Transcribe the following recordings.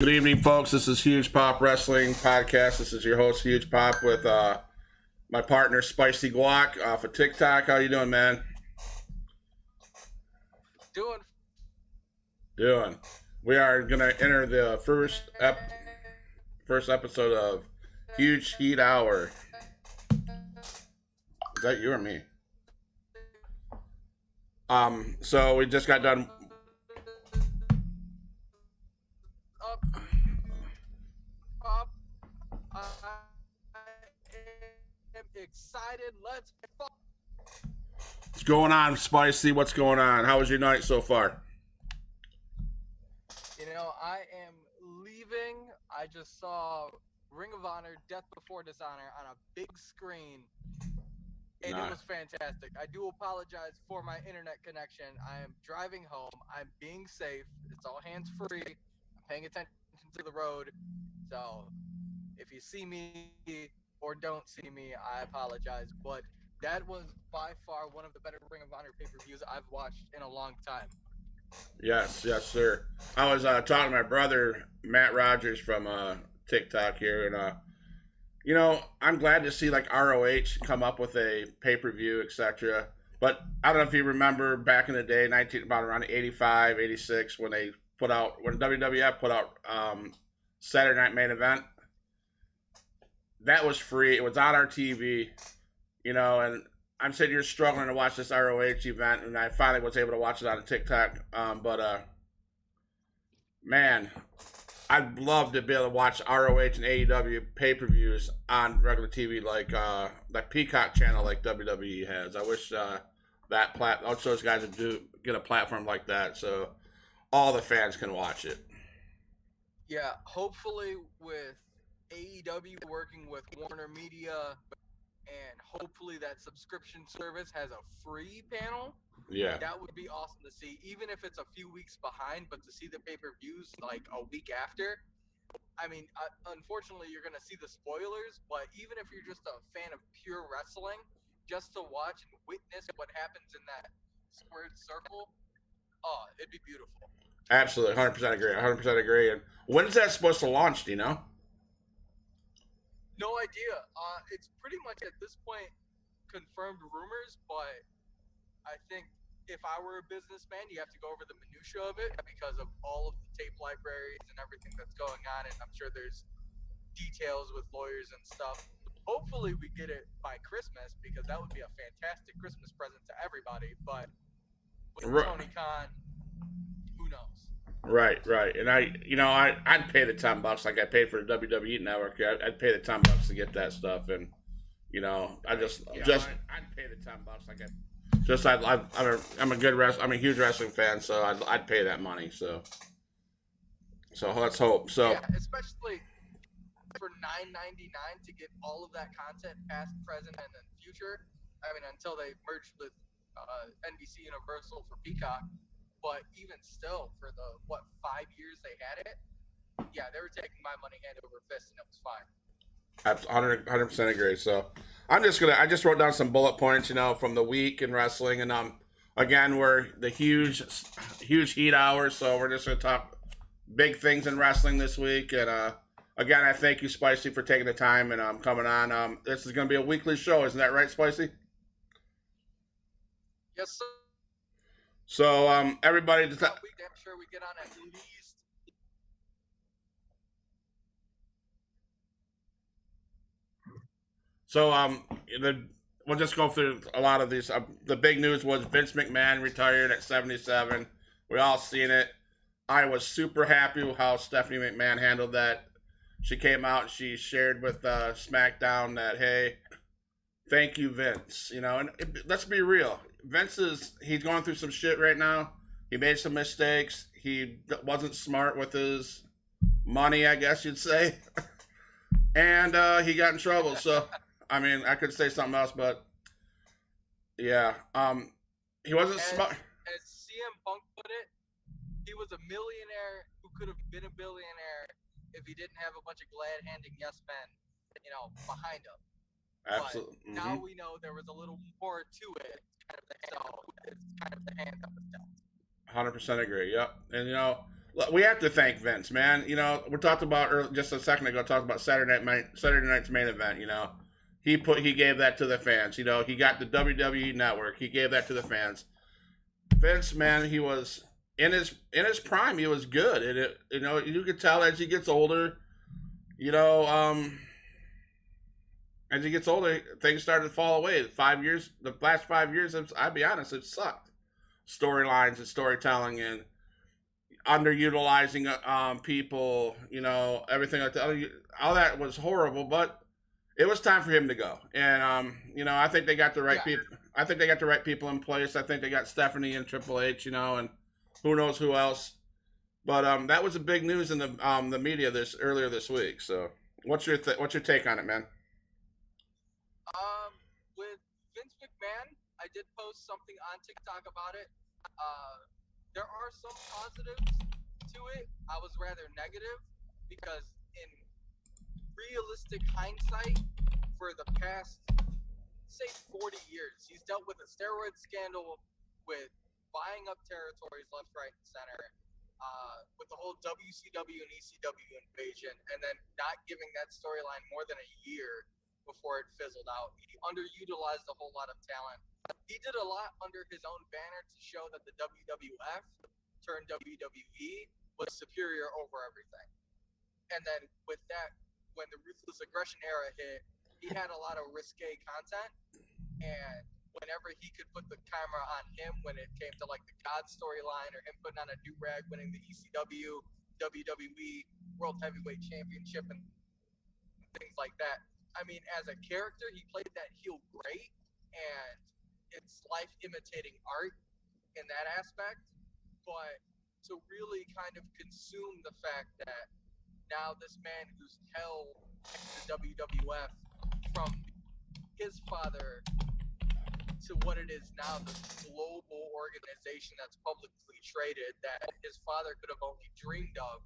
Good evening, folks. This is Huge Pop Wrestling Podcast. This is your host, Huge Pop, with my partner, Spicy Guac, off of TikTok. How you doing, man? Doing Doing. We are gonna enter the first episode of Huge Heat Hour. Is that you or me? So we just got done. up, up. I am excited. Let's fuck. What's going on, Spicy? What's going on? How was your night so far? I am leaving. I just saw Ring of Honor, Death Before Dishonor on a big screen, and Nah. it was fantastic. I do apologize for my internet connection. I am driving home. I'm being safe. It's all hands free. I'm paying attention to the road. So if you see me or don't see me, I apologize. But that was by far one of the better Ring of Honor pay-per-views I've watched in a long time. Yes, sir. I was talking to my brother, Matt Rogers, from TikTok here, and I'm glad to see like ROH come up with a pay per view, etc. But I don't know if you remember back in the day, about around 85, 86, when WWF put out Saturday Night Main Event. That was free. It was on our TV, and I'm sitting here struggling to watch this ROH event, and I finally was able to watch it on TikTok. But man, I'd love to be able to watch ROH and AEW pay-per-views on regular TV, like Peacock channel, like WWE has. I wish those guys would get a platform like that, so all the fans can watch it. Yeah, hopefully with AEW working with Warner Media, and hopefully that subscription service has a free panel. Yeah, that would be awesome to see, even if it's a few weeks behind, but to see the pay-per-views like a week after. I mean, unfortunately, you're going to see the spoilers, but even if you're just a fan of pure wrestling, just to watch and witness what happens in that squared circle, it'd be beautiful. absolutely, 100% agree. 100% agree. And when is that supposed to launch? Do you know? No idea. It's pretty much at this point confirmed rumors, but I think if I were a businessman, you have to go over the minutia of it because of all of the tape libraries and everything that's going on, and I'm sure there's details with lawyers and stuff. Hopefully we get it by Christmas, because that would be a fantastic Christmas present to everybody, but with Tony Khan, who knows? Right. And I'd pay the $10 like I paid for the WWE Network. I'd pay the $10 to get that stuff, and I'd pay the $10 like I'm a huge wrestling fan, so I'd pay that money. So let's hope. So yeah, especially for $9.99 to get all of that content, past, present, and then future. I mean, until they merged with NBC Universal for Peacock. But even still, for the 5 years they had it, yeah, they were taking my money hand over fist, and it was fine. 100% agree. So I just wrote down some bullet points, from the week in wrestling, and again, we're the huge heat hour, so we're just gonna talk big things in wrestling this week. And again, I thank you, Spicy, for taking the time and coming on. This is gonna be a weekly show, isn't that right, Spicy? Yes, sir. So everybody, I'm sure we get on at least. So we'll just go through a lot of these. The big news was Vince McMahon retired at 77. We all seen it. I was super happy with how Stephanie McMahon handled that. She came out and she shared with SmackDown that, hey, thank you, Vince. And let's be real. He's going through some shit right now. He made some mistakes. He wasn't smart with his money, I guess you'd say. And he got in trouble. So, I mean, I could say something else, but yeah. He wasn't smart. As CM Punk put it, he was a millionaire who could have been a billionaire if he didn't have a bunch of glad-handing yes men, behind him. Absolutely. But now we know there was a little more to it. It's kind of the hand that was dealt. 100% agree. Yep. And we have to thank Vince, man. You know, we talked about just a second ago. Talked about Saturday night's main event. You know, he gave that to the fans. You know, he got the WWE network. He gave that to the fans. Vince, man, he was in his prime. He was good. You know, you could tell as he gets older. You know, as he gets older, things started to fall away. The last 5 years, I'll be honest, it sucked. Storylines and storytelling and underutilizing people, you know, everything like that. All that was horrible, but it was time for him to go. And you know, I think they got the right Yeah, people. I think they got the right people in place. I think they got Stephanie and Triple H, you know, and who knows who else. But that was a big news in the media this earlier this week. So, what's your take on it, man? with Vince McMahon, I did post something on TikTok about it. Uh, there are some positives to it. I was rather negative because, in realistic hindsight, for the past, say, 40 years, he's dealt with a steroid scandal, with buying up territories left, right, and center, with the whole WCW and ECW invasion, and then not giving that storyline more than a year before it fizzled out. He underutilized a whole lot of talent. He did a lot under his own banner to show that the WWF turned WWE was superior over everything. And then with that, when the Ruthless Aggression era hit, he had a lot of risque content, and whenever he could put the camera on him when it came to like the God storyline, or him putting on a do-rag winning the ECW, WWE World Heavyweight Championship, and things like that. I mean, as a character, he played that heel great, and it's life imitating art in that aspect. But to really kind of consume the fact that now this man who's held the WWF from his father to what it is now, the global organization that's publicly traded that his father could have only dreamed of,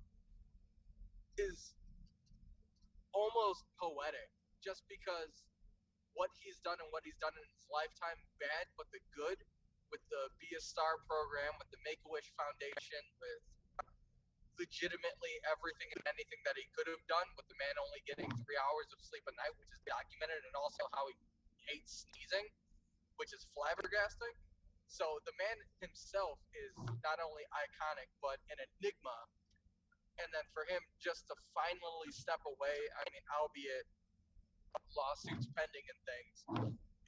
is almost poetic, just because what he's done and what he's done in his lifetime, bad but the good, with the Be a Star program, with the Make-A-Wish Foundation, with legitimately everything and anything that he could have done, with the man only getting 3 hours of sleep a night, which is documented, and also how he hates sneezing, which is flabbergasting. So the man himself is not only iconic but an enigma. And then for him just to finally step away, I mean, albeit lawsuits pending and things,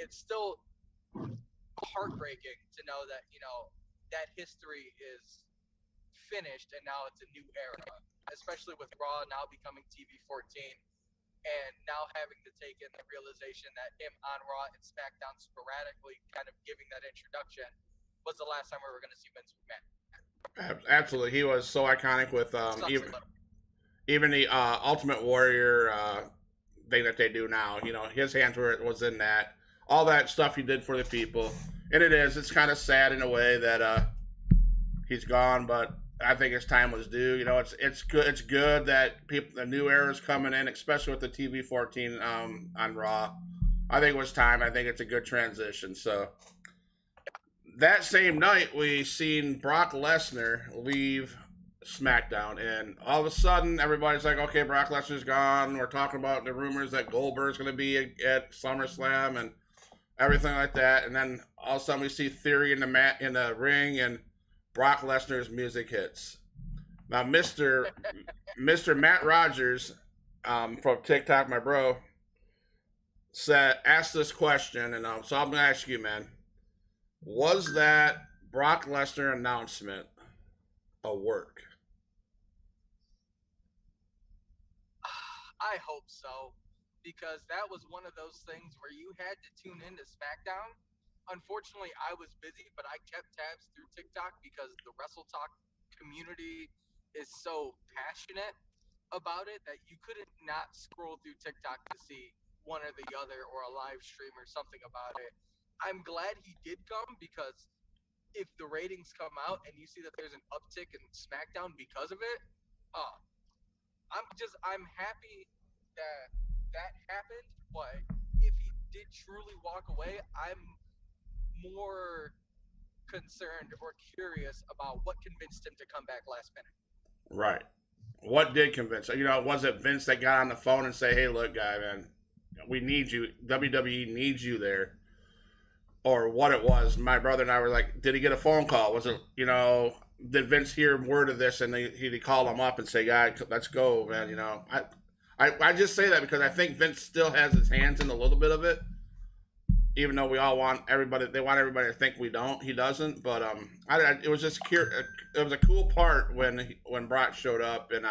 it's still heartbreaking to know that, you know, that history is finished and now it's a new era, especially with Raw now becoming TV 14, and now having to take in the realization that him on Raw and SmackDown sporadically kind of giving that introduction was the last time we were going to see Vince McMahon. Absolutely, he was so iconic with even the Ultimate Warrior thing that they do now. You know, his hands was in that. All that stuff he did for the people, and it's kind of sad in a way that he's gone, but I think his time was due. You know, it's good that the new era is coming in, especially with the TV 14 on Raw. I think it was time. I think it's a good transition. So that same night, we seen Brock Lesnar leave SmackDown, and all of a sudden, everybody's like, "Okay, Brock Lesnar's gone." We're talking about the rumors that Goldberg's going to be at SummerSlam and everything like that. And then all of a sudden, we see Theory in the ring, and Brock Lesnar's music hits. Now, Mister Matt Rogers from TikTok, my bro, asked this question, and so I'm gonna ask you, man. Was that Brock Lesnar announcement a work? I hope so, because that was one of those things where you had to tune into SmackDown. Unfortunately, I was busy, but I kept tabs through TikTok because the Wrestle Talk community is so passionate about it that you couldn't not scroll through TikTok to see one or the other, or a live stream or something about it. I'm glad he did come, because if the ratings come out and you see that there's an uptick in SmackDown because of it, uh, I'm happy that that happened. But if he did truly walk away, I'm more concerned or curious about what convinced him to come back last minute. Right. What did convince? Was it Vince that got on the phone and say, "Hey, look, guy, man, we need you. WWE needs you there," or what it was? My brother and I were like, "Did he get a phone call? Was it Did Vince hear word of this and he call him up and say, "Guy, let's go, man"? I just say that because I think Vince still has his hands in a little bit of it, even though we all want everybody. They want everybody to think we don't. He doesn't. But it was just it was a cool part when Brock showed up, and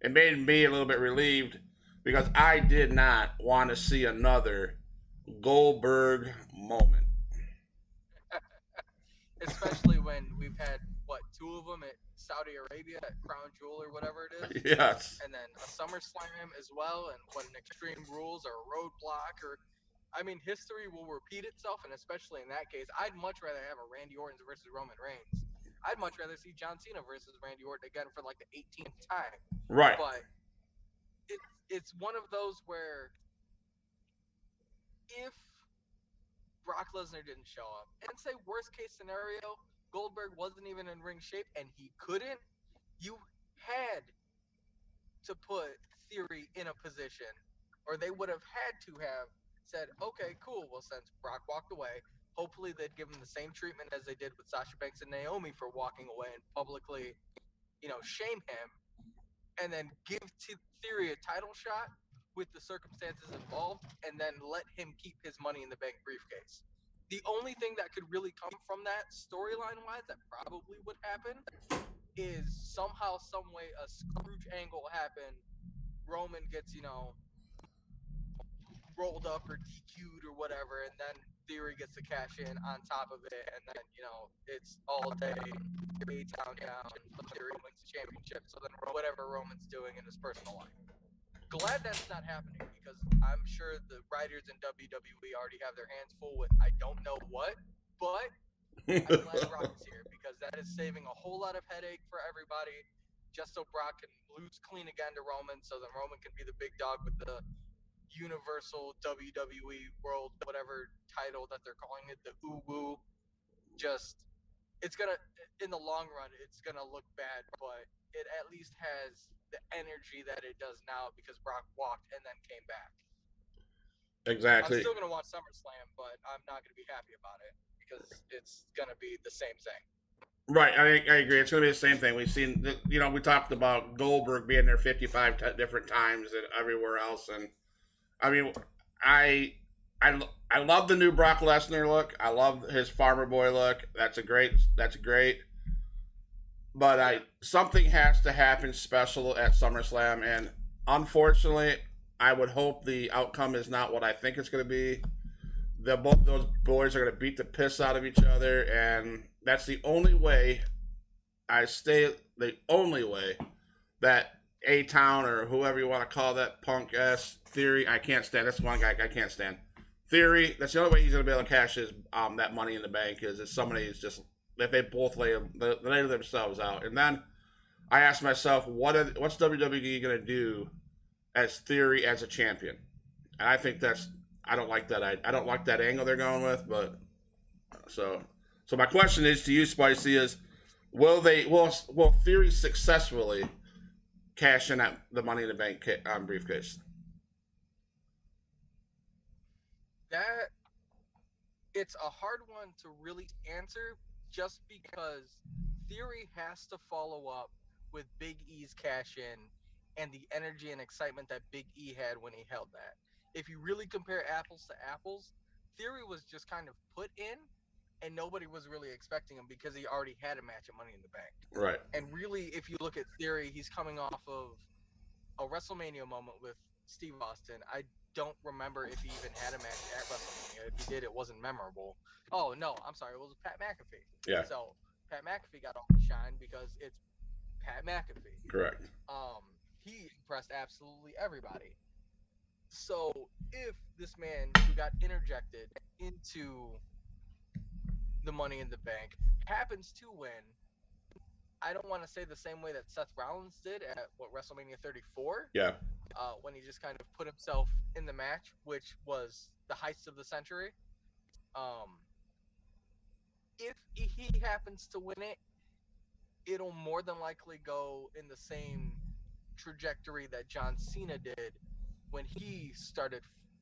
it made me a little bit relieved because I did not want to see another Goldberg moment. Especially when we've had two of them at Saudi Arabia at Crown Jewel or whatever it is, Yes. and then a SummerSlam as well, and when Extreme Rules or Roadblock or, I mean, history will repeat itself, and especially in that case, I'd much rather have a Randy Orton versus Roman Reigns. I'd much rather see John Cena versus Randy Orton again for like the 18th time. Right. But it's one of those where if Brock Lesnar didn't show up, and say worst case scenario, Goldberg wasn't even in ring shape and he couldn't, you had to put Theory in a position, or they would have had to have said, okay, cool, well, since Brock walked away, hopefully they'd give him the same treatment as they did with Sasha Banks and Naomi for walking away and publicly, shame him, and then give Theory a title shot with the circumstances involved, and then let him keep his Money in the Bank briefcase. The only thing that could really come from that storyline-wise that probably would happen is somehow, some way, a Scrooge angle happen. Roman gets, rolled up or DQ'd or whatever, and then Theory gets to cash in on top of it, and then, it's all day, A-Town down, Theory wins the championship, so then whatever Roman's doing in his personal life. Glad that's not happening, because I'm sure the writers in WWE already have their hands full with I don't know what, but I'm glad Brock is here, because that is saving a whole lot of headache for everybody, just so Brock can lose clean again to Roman, so then Roman can be the big dog with the Universal WWE World whatever title that they're calling it, the Woo. Just, it's gonna, in the long run, it's gonna look bad, but it at least has the energy that it does now because Brock walked and then came back. Exactly. I'm still gonna watch SummerSlam, but I'm not gonna be happy about it because it's gonna be the same thing. Right, I agree. It's going to be the same thing. We've seen, we talked about Goldberg being there 55 different times and everywhere else, and I mean, I I love the new Brock Lesnar look. I love his farmer boy look. That's great. But I something has to happen special at SummerSlam, and unfortunately, I would hope the outcome is not what I think it's going to be. That both those boys are going to beat the piss out of each other, and that's the only way the only way that A Town or whoever you want to call that punk ass Theory, I can't stand. That's one guy I can't stand. Theory, that's the only way he's going to be able to cash his that Money in the Bank is if somebody's just if they both lay themselves out. And then I asked myself, what's WWE going to do as Theory as a champion? And I think I don't like that. I don't like that angle they're going with. But so my question is to you, Spicy, is will Theory successfully cash in the Money in the Bank briefcase? That it's a hard one to really answer just because Theory has to follow up with Big E's cash in and the energy and excitement that Big E had when he held that. If you really compare apples to apples, Theory was just kind of put in and nobody was really expecting him because he already had a match at Money in the Bank. Right. And really, if you look at Theory, he's coming off of a WrestleMania moment with Steve Austin. I don't remember if he even had a match at WrestleMania. If he did, it wasn't memorable. Oh, no, I'm sorry. It was Pat McAfee. Yeah. So Pat McAfee got all the shine because it's Pat McAfee. Correct. He impressed absolutely everybody. So if this man who got interjected into the Money in the Bank happens to win, I don't want to say the same way that Seth Rollins did at WrestleMania 34. Yeah. When he just kind of put himself in the match, which was the heist of the century. If he happens to win it, it'll more than likely go in the same trajectory that John Cena did when he started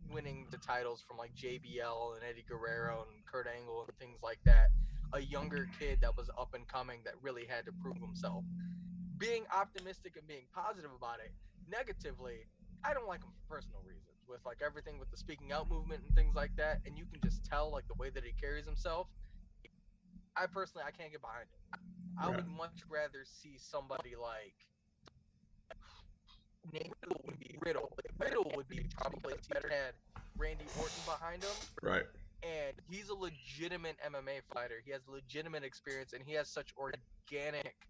winning the titles from like JBL and Eddie Guerrero and Kurt Angle and things like that. A younger kid that was up and coming that really had to prove himself. Being optimistic and being positive about it. Negatively, I don't like him for personal reasons. With like everything with the speaking out movement and things like that, and you can just tell like the way that he carries himself. I can't get behind it. I Right. would much rather see somebody like name would be Riddle. Riddle would be probably if he had Randy Orton behind him, Right. and he's a legitimate MMA fighter. He has legitimate experience, and he has such organic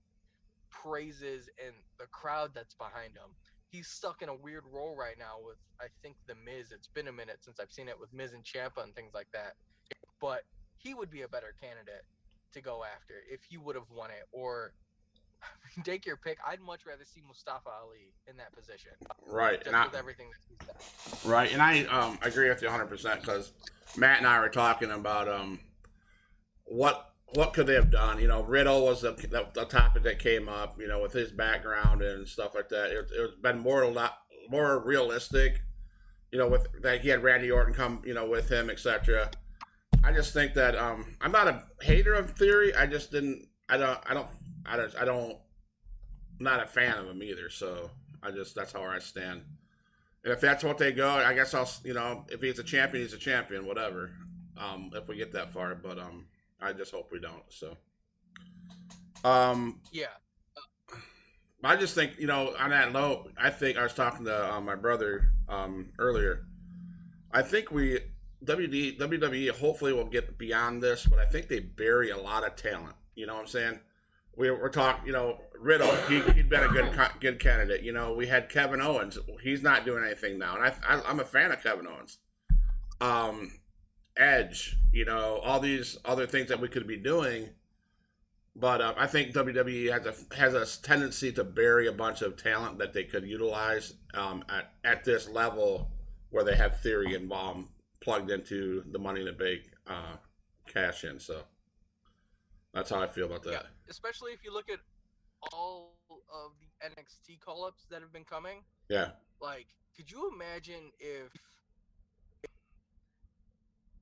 praises and the crowd that's behind him. He's stuck in a weird role right now with I think the Miz. It's been a minute since I've seen it with Miz and Ciampa and things like that. But he would be a better candidate to go after if he would have won it. Or take your pick. I'd much rather see Mustafa Ali in that position, Right. just with everything that he's done. Right, and I agree with you 100% because Matt and I were talking about what could they have done. You know, Riddle was the topic that came up. You know, with his background and stuff like that. It's been more realistic. You know, with that he had Randy Orton come. You know, with him, etc. I just think that I'm not a hater of Theory. I just didn't. I don't. I'm not a fan of him either. So that's how I stand. And if that's what they go, I guess I'll, if he's a champion, he's a champion, whatever. If we get that far, but I just hope we don't. So, um, Yeah, I just think, on that note, I think I was talking to my brother earlier. I think WWE hopefully will get beyond this, but I think they bury a lot of talent. You know what I'm saying? We're talking, Riddle. He'd been a good candidate. You know, we had Kevin Owens. He's not doing anything now, and I'm a fan of Kevin Owens. Um, Edge. You know, all these other things that we could be doing, but I think WWE has a tendency to bury a bunch of talent that they could utilize at this level where they have Theory and Bomb plugged into the Money in the Bank cash in. So that's how I feel about that. yeah. Especially if you look at all of the NXT call-ups that have been coming. Yeah. Like, could you imagine if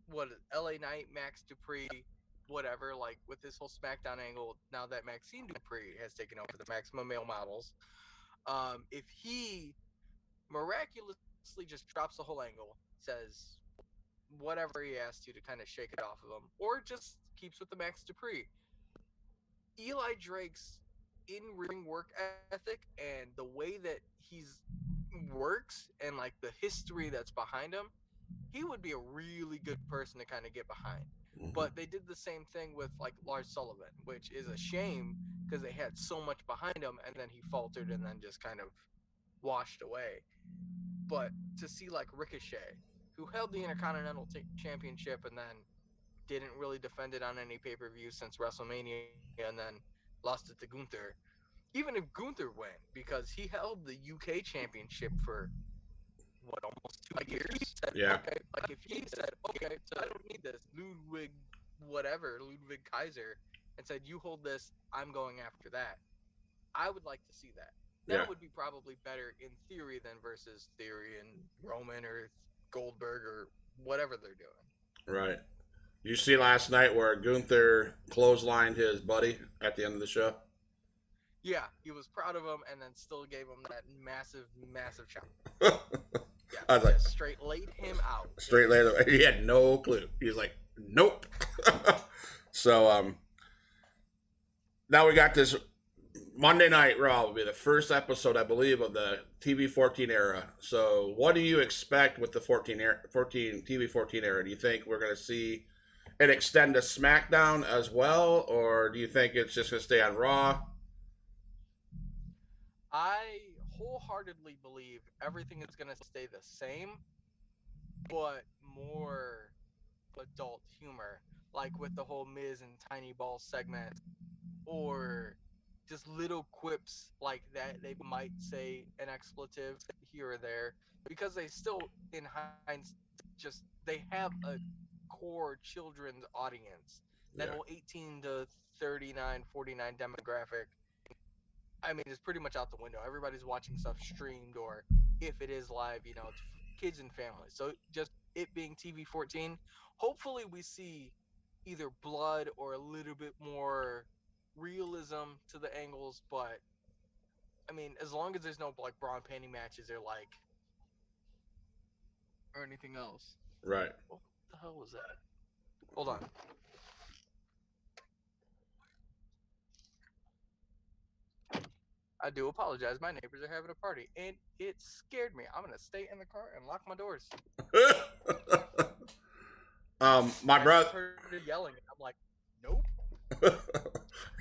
what LA Knight, Max Dupree, whatever, like with this whole SmackDown angle, now that Maxine Dupree has taken over the Maximum Male Models, if he miraculously just drops the whole angle, says whatever he has to kind of shake it off of him, or just keeps with the Max Dupree, Eli Drake's in-ring work ethic and the way that he's works and like the history that's behind him, he would be a really good person to kind of get behind. But they did the same thing with like Lars Sullivan, which is a shame because they had so much behind him and then he faltered and then just kind of washed away. But to see like Ricochet, who held the Intercontinental Championship and then didn't really defend it on any pay-per-view since WrestleMania and then lost it to Gunther. Even if Gunther went, because he held the UK Championship for what, almost 2 years? Said, Yeah. Okay, like if he said, okay, so I don't need this, Ludwig Kaiser, and said, you hold this, I'm going after that. I would like to see that. That would be probably better in theory than versus Theory and Roman or Goldberg or whatever they're doing. Right. You see last night where Gunther clotheslined his buddy at the end of the show? Yeah, he was proud of him and then still gave him that massive, massive chop. Yeah, I was like, straight laid him out. Straight later, he had no clue. He was like, nope. So, now we got this Monday Night Raw will be the first episode, I believe, of the TV 14 era. So, what do you expect with the TV 14 era? Do you think we're going to see it extend to SmackDown as well, or do you think it's just going to stay on Raw? I wholeheartedly believe everything is going to stay the same, but more adult humor, like with the whole Miz and Tiny Ball segment, or just little quips like that. They might say an expletive here or there because they still, in hindsight, just they have a core children's audience That Yeah. whole 18 to 39, 49 demographic, I mean, it's pretty much out the window. Everybody's watching stuff streamed, or if it is live, it's kids and families. So just it being TV 14, hopefully we see either blood or a little bit more realism to the angles. But I mean, as long as there's no like bra and panty matches or anything else. Right. What the hell was that? Hold on. I do apologize. My neighbors are having a party, and it scared me. I'm gonna stay in the car and lock my doors. My I brother. just heard it yelling, and I'm like, nope.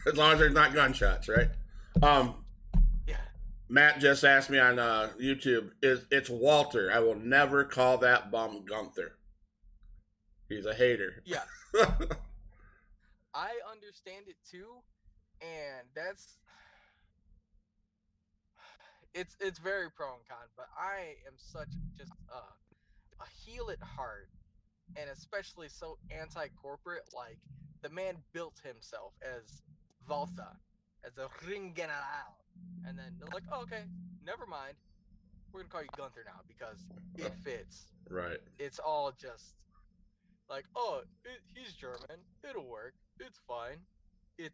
As long as there's not gunshots, right? Um, Yeah. Matt just asked me on YouTube. It's Walter? I will never call that bum Gunther. He's a hater. Yes. I understand it too, and it's very pro and con. But I am such just a heel at heart, and especially so anti-corporate. Like the man built himself as Valtha, as a ring general, and then they're like, oh, okay, never mind. We're gonna call you Gunther now because it fits. Right. It's all just like, oh, he's German. It'll work. It's fine. It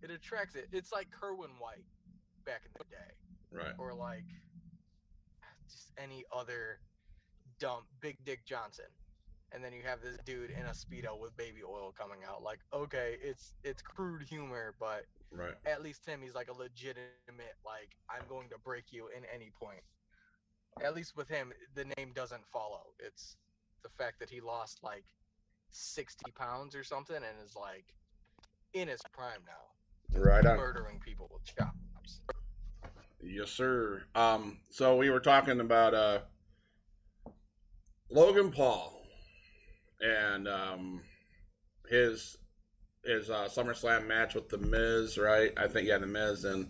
attracts it. It's like Kerwin White back in the day, Right. or like just any other dumb Big Dick Johnson. And then you have this dude in a speedo with baby oil coming out. Like, okay, it's crude humor, but Right. at least him, he's like a legitimate, like, I'm going to break you in any point. At least with him, the name doesn't follow. It's the fact that he lost like 60 pounds or something and is like in his prime now. Right on. Murdering people with chops. Yes, sir. So we were talking about Logan Paul and his SummerSlam match with the Miz, right? I think the Miz, and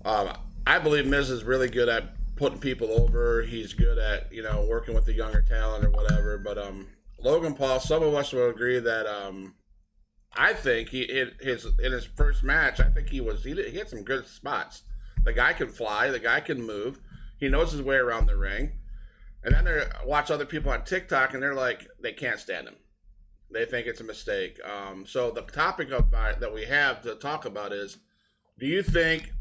I believe Miz is really good at putting people over. He's good at working with the younger talent or whatever. But Logan Paul, some of us will agree that I think in his first match, I think he had some good spots. The guy can fly. The guy can move. He knows his way around the ring. And then they watch other people on TikTok, and they're like, they can't stand him. They think it's a mistake. So the topic that we have to talk about is, do you think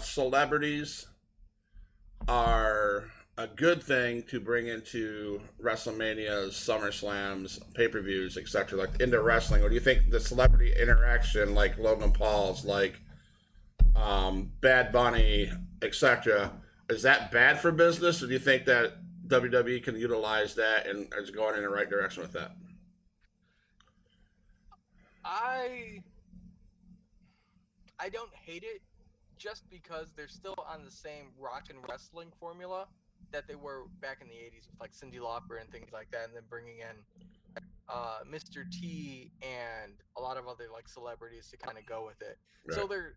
celebrities are a good thing to bring into WrestleManias, SummerSlams, pay-per-views, etc., like into wrestling? Or do you think the celebrity interaction, like Logan Paul's, like Bad Bunny, etc., is that bad for business, or do you think that WWE can utilize that and is going in the right direction with that? I don't hate it just because they're still on the same rock and wrestling formula that they were back in the 80s with like Cyndi Lauper and things like that, and then bringing in Mr. T and a lot of other like celebrities to kind of go with it. Right.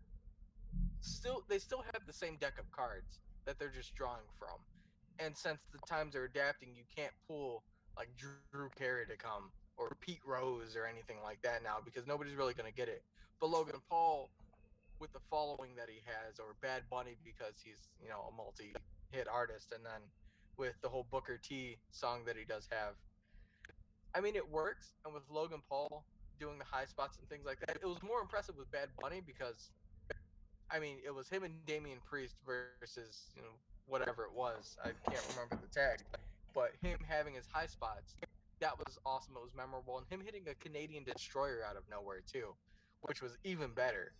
So they still have the same deck of cards that they're just drawing from. And since the times are adapting, you can't pull like Drew Carey to come or Pete Rose or anything like that now because nobody's really going to get it. But Logan Paul, with the following that he has, or Bad Bunny because he's a multi-hit artist, and then with the whole Booker T song that he does have, I mean it works. And with Logan Paul doing the high spots and things like that, it was more impressive with Bad Bunny because I mean it was him and Damian Priest versus whatever it was. I can't remember the tag, but him having his high spots, that was awesome. It was memorable, and him hitting a Canadian destroyer out of nowhere too, which was even better.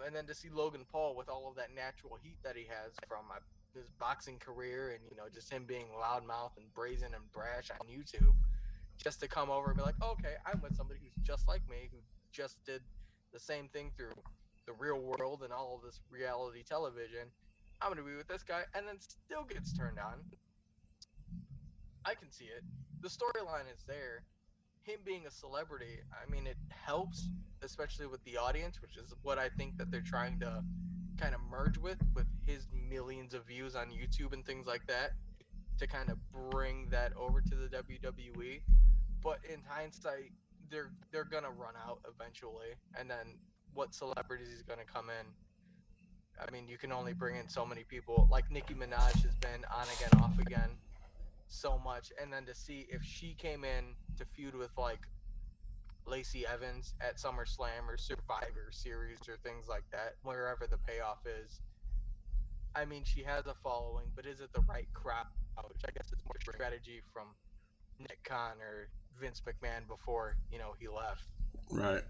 And then to see Logan Paul with all of that natural heat that he has from his boxing career, and just him being loudmouth and brazen and brash on YouTube, just to come over and be like, okay, I'm with somebody who's just like me, who just did the same thing through the real world and all of this reality television. I'm going to be with this guy, and then still gets turned on. I can see it. The storyline is there. Him being a celebrity, I mean, it helps, especially with the audience, which is what I think that they're trying to kind of merge with his millions of views on YouTube and things like that, to kind of bring that over to the WWE. But in hindsight, they're gonna run out eventually, and then what celebrities is gonna come in? I mean, you can only bring in so many people. Like Nicki Minaj has been on again, off again, so much, and then to see if she came in to feud with like Lacey Evans at SummerSlam or Survivor Series or things like that, wherever the payoff is. I mean, she has a following, but is it the right crowd? Which I guess is more strategy from Nick Khan or Vince McMahon before he left. Right.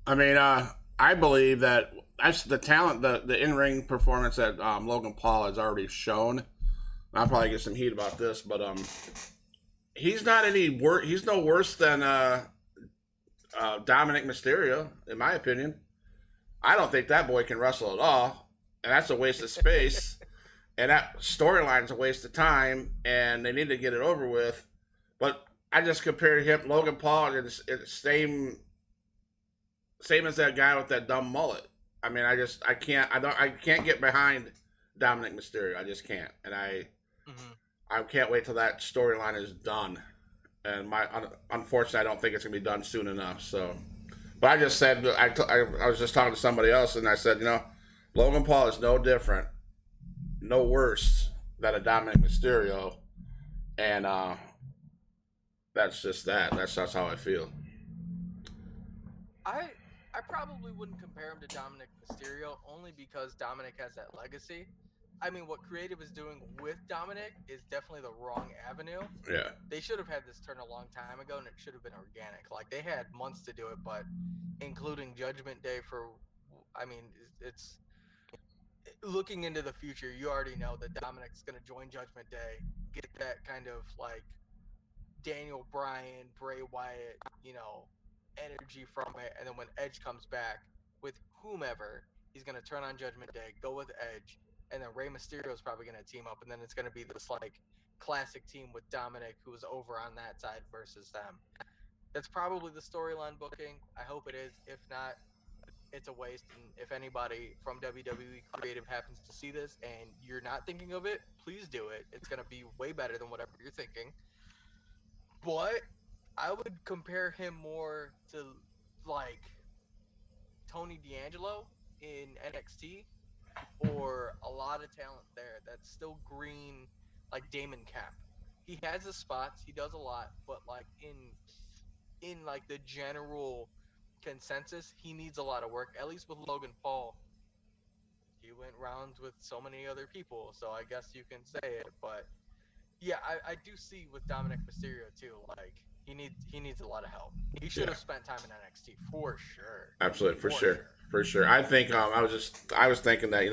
I mean, I believe that that's the talent, the in ring performance that Logan Paul has already shown. I'll probably get some heat about this, but he's not any worse. He's no worse than Dominic Mysterio, in my opinion. I don't think that boy can wrestle at all, and that's a waste of space. And that storyline's a waste of time, and they need to get it over with. But I just compared him, Logan Paul, and it's same as that guy with that dumb mullet. I mean, I can't get behind Dominic Mysterio. I just can't, and Mm-hmm. I can't wait till that storyline is done. And unfortunately, I don't think it's gonna be done soon enough. So, but I just said I was just talking to somebody else, and I said, Logan Paul is no different, no worse than a Dominic Mysterio, and that's just that. That's how I feel. I probably wouldn't compare him to Dominic Mysterio only because Dominic has that legacy. I mean, what Creative is doing with Dominic is definitely the wrong avenue. Yeah. They should have had this turn a long time ago, and it should have been organic. Like they had months to do it, but including Judgment Day I mean, it's looking into the future. You already know that Dominic's going to join Judgment Day, get that kind of like Daniel Bryan, Bray Wyatt, energy from it. And then when Edge comes back with whomever, he's going to turn on Judgment Day, go with Edge, and then Rey Mysterio is probably going to team up. And then it's going to be this like classic team with Dominic, who is over on that side versus them. That's probably the storyline booking. I hope it is. If not, it's a waste. And if anybody from WWE Creative happens to see this and you're not thinking of it, please do it. It's going to be way better than whatever you're thinking. But I would compare him more to like Tony D'Angelo in NXT, or a lot of talent there that's still green, like Damon Camp. He has his spots, he does a lot, but like in like the general consensus, he needs a lot of work. At least with Logan Paul, he went rounds with so many other people, so I guess you can say it. But yeah, I do see with Dominic Mysterio too. Like he needs a lot of help. He should have spent time in NXT for sure. Absolutely, for sure. I think I was thinking that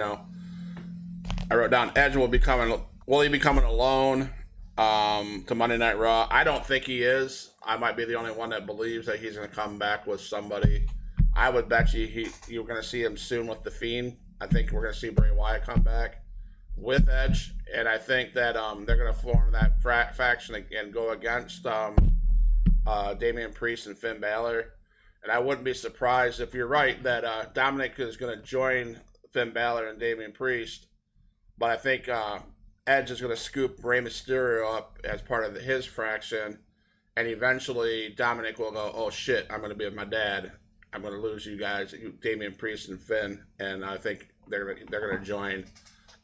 I wrote down Edge will he be coming alone to Monday Night Raw? I don't think he is. I might be the only one that believes that he's going to come back with somebody. I would bet you're going to see him soon with the Fiend. I think we're going to see Bray Wyatt come back with Edge, and I think that they're going to form that faction and go against Damian Priest and Finn Balor. And I wouldn't be surprised if you're right that Dominic is going to join Finn Balor and Damian Priest. But I think Edge is going to scoop Rey Mysterio up as part of his fraction. And eventually Dominic will go, oh shit, I'm going to be with my dad. I'm going to lose you guys, Damian Priest and Finn. And I think they're going to join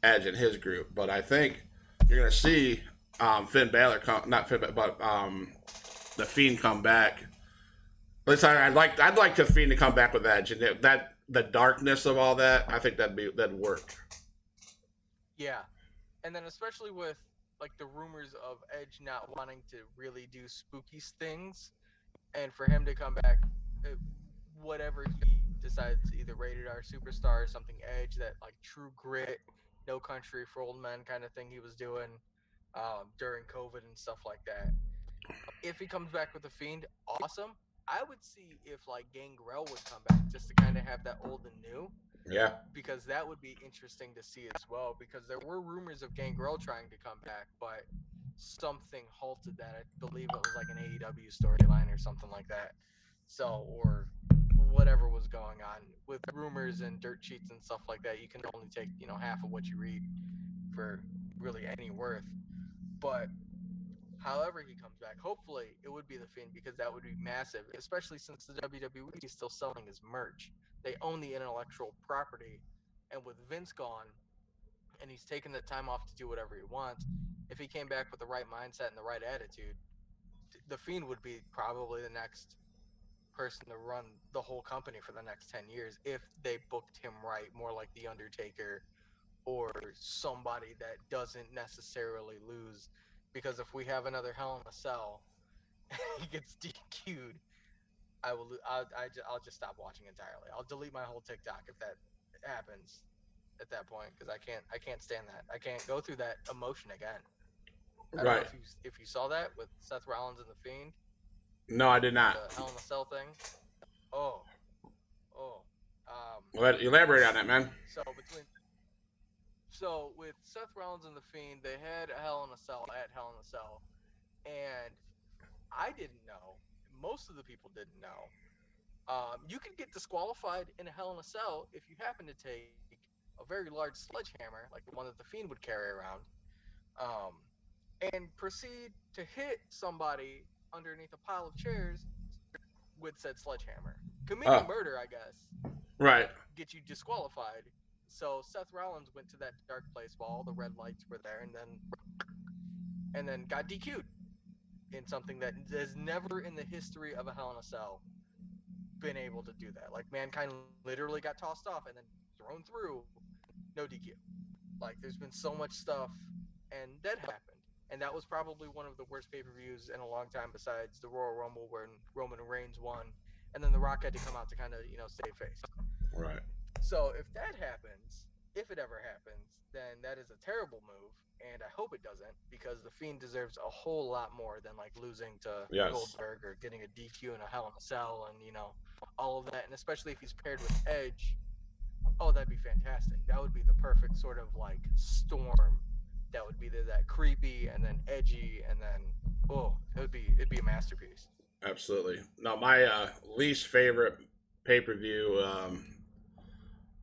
Edge in his group. But I think you're going to see Finn Balor not Finn, but the Fiend come back. Listen, I'd like the Fiend to come back with Edge, and that the darkness of all that, I think that'd work. Yeah, and then especially with like the rumors of Edge not wanting to really do spooky things, and for him to come back, whatever he decides, either rated R superstar or something Edge, that like True Grit, No Country for Old Men kind of thing he was doing during COVID and stuff like that. If he comes back with the Fiend, awesome. I would see if like Gangrel would come back just to kind of have that old and new. Yeah. Because that would be interesting to see as well. Because there were rumors of Gangrel trying to come back, but something halted that. I believe it was like an AEW storyline or something like that. So, or whatever was going on with rumors and dirt sheets and stuff like that. You can only take half of what you read for really any worth. But However he comes back, hopefully it would be the Fiend because that would be massive, especially since the WWE is still selling his merch. They own the intellectual property, and with Vince gone, and he's taking the time off to do whatever he wants. If he came back with the right mindset and the right attitude, the Fiend would be probably the next person to run the whole company for the next 10 years if they booked him right, more like The Undertaker or somebody that doesn't necessarily lose. Because if we have another Hell in a Cell, he gets DQ'd, I'll just stop watching entirely. I'll delete my whole TikTok if that happens at that point because I can't stand that. I can't go through that emotion again. I don't know Right. if you saw that with Seth Rollins and the Fiend, No, I did not. the Hell in a Cell thing. Oh, oh. Um, Well, elaborate on that, man. so between so with Seth Rollins and the Fiend, they had a Hell in a Cell at Hell in a Cell, and I didn't know. Most of the people didn't know. You could get disqualified in a Hell in a Cell if you happen to take a very large sledgehammer, like the one that the Fiend would carry around, um, and proceed to hit somebody underneath a pile of chairs with said sledgehammer. Committing Oh, murder, I guess, right. would get you disqualified. So Seth Rollins went to that dark place while all the red lights were there, and then got DQ'd in something that has never in the history of a Hell in a Cell been able to do that. Like Mankind literally got tossed off and then thrown through, no DQ. Like there's been so much stuff, and that happened. And that was probably one of the worst pay-per-views in a long time, besides the Royal Rumble when Roman Reigns won, and then The Rock had to come out to kind of save face. Right. So if that happens, if it ever happens, then that is a terrible move, and I hope it doesn't because the Fiend deserves a whole lot more than like losing to Yes. Goldberg or getting a DQ in a Hell in a Cell and all of that, and especially if he's paired with Edge. Oh, that'd be fantastic. That would be the perfect sort of like storm. That would be that creepy and then edgy and then it'd be a masterpiece. Absolutely. No, my least favorite pay per view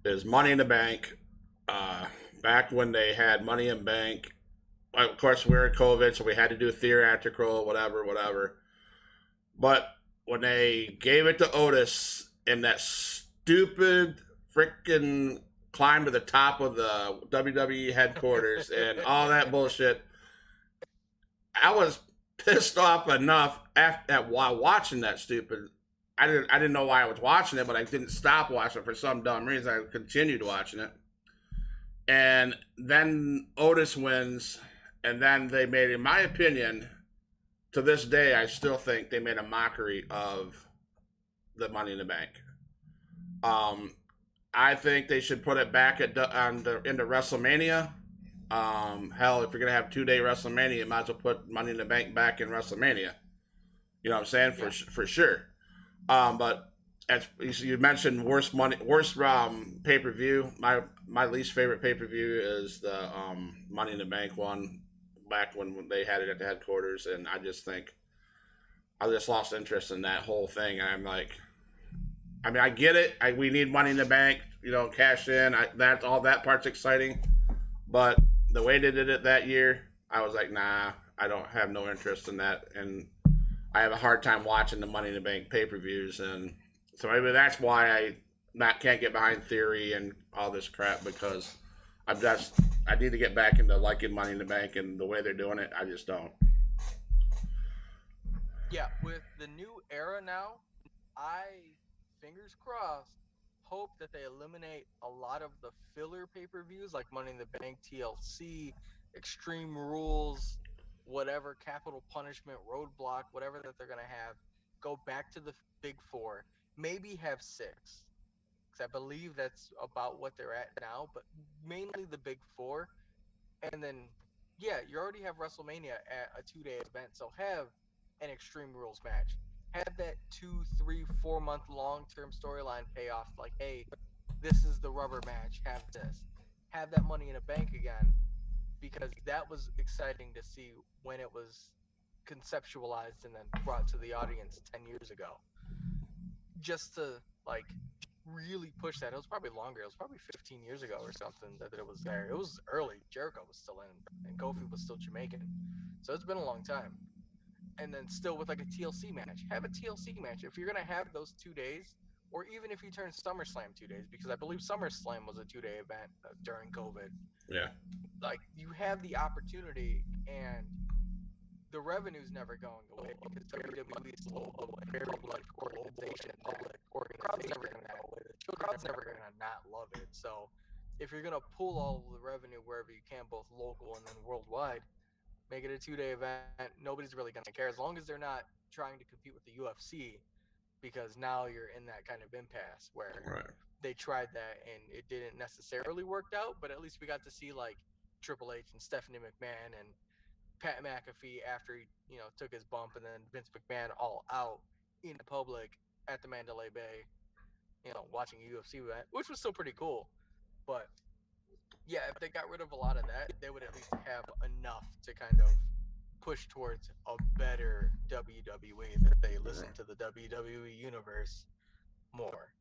is Money in the Bank. Uh, Back when they had Money in Bank, of course we were in COVID, so we had to do theatrical, whatever, whatever. But when they gave it to Otis in that stupid freaking climb to the top of the WWE headquarters and all that bullshit, I was pissed off enough while watching that stupid. I didn't know why I was watching it, but I didn't stop watching it for some dumb reason. I continued watching it, and then Otis wins, and then they made, in my opinion, to this day, I still think they made a mockery of the Money in the Bank. Um, I think they should put it back into WrestleMania. Hell, if you're gonna have 2-day WrestleMania, you might as well put Money in the Bank back in WrestleMania. You know what I'm saying? Yeah. For sure. But as you mentioned, worst pay per view. My least favorite pay per view is the Money in the Bank one back when they had it at the headquarters, and I just think I just lost interest in that whole thing. I'm like, I mean, I get it. We need Money in the Bank, cash in. That's all. That part's exciting, but the way they did it that year, I was like, nah, I don't have no interest in that, and I have a hard time watching the Money in the Bank pay-per-views, and so maybe that's why I can't get behind Theory and all this crap, because I need to get back into liking Money in the Bank, and the way they're doing it, I just don't. Yeah, with the new era now, I, fingers crossed, hope that they eliminate a lot of the filler pay-per-views like Money in the Bank, TLC, Extreme Rules, whatever, Capital Punishment, Roadblock, whatever that they're going to have. Go back to the big four. Maybe have six, because I believe that's about what they're at now, but mainly the big four. And then, yeah, you already have WrestleMania at a 2-day event, so have an Extreme Rules match. Have that 2, 3, 4 month long-term storyline payoff. Like, hey, this is the rubber match. Have this. Have that Money in a Bank again, because that was exciting to see when it was conceptualized and then brought to the audience 10 years ago. Just to like really push that. It was probably longer. It was probably 15 years ago or something that it was there. It was early. Jericho was still in, and Kofi was still Jamaican. So it's been a long time. And then still with like a TLC match, have a TLC match. If you're gonna have those 2 days, or even if you turn SummerSlam 2 days, because I believe SummerSlam was a 2 day event during COVID. Yeah. Like you have the opportunity, and the revenue's never going away because WWE is a very public organization. The crowd's never gonna go away. The crowd's never gonna not love it. So if you're gonna pull all of the revenue wherever you can, both local and then worldwide, make it a 2 day event. Nobody's really gonna care as long as they're not trying to compete with the UFC, because now you're in that kind of impasse where Right. they tried that and it didn't necessarily work out, but at least we got to see like Triple H and Stephanie McMahon and Pat McAfee after he, took his bump, and then Vince McMahon all out in public at the Mandalay Bay, watching a UFC event, which was still pretty cool. But yeah, if they got rid of a lot of that, they would at least have enough to kind of push towards a better WWE, that they listen to the WWE universe more.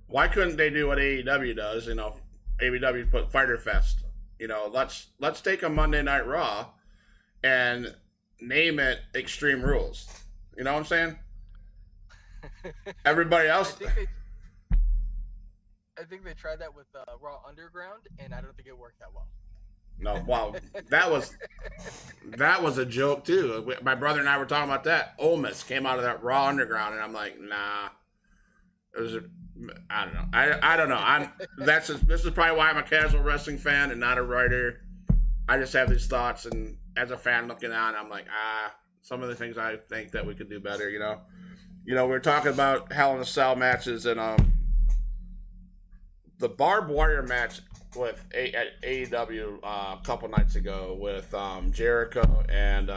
Why couldn't they do what AEW does? AEW put Fighter Fest. Let's take a Monday Night Raw and name it Extreme Rules. You know what I'm saying? Everybody else. I think they tried that with Raw Underground, and I don't think it worked that well. No, wow, that was a joke too. My brother and I were talking about that. Ole came out of that Raw Underground, and I'm like, nah. I don't know. I don't know. This is probably why I'm a casual wrestling fan and not a writer. I just have these thoughts, and as a fan looking on, I'm like, some of the things I think that we could do better. We were talking about Hell in a Cell matches, and the barbed wire match with AEW a couple nights ago with Jericho and